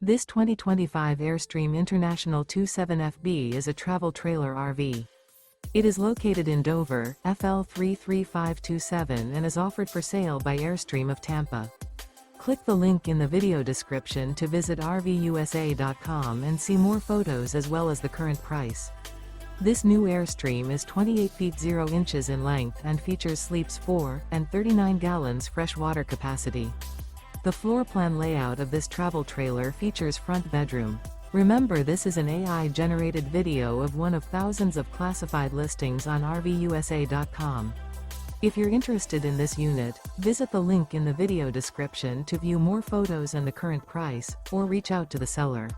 This 2025 Airstream International 27FB is a travel trailer RV. It is located in Dover, FL 33527 and is offered for sale by Airstream of Tampa. Click the link in the video description to visit RVUSA.com and see more photos as well as the current price. This new Airstream is 28 feet 0 inches in length and features sleeps 4 and 39 gallons fresh water capacity. The floor plan layout of this travel trailer features front bedroom. Remember, this is an AI-generated video of one of thousands of classified listings on RVUSA.com. If you're interested in this unit, visit the link in the video description to view more photos and the current price, or reach out to the seller.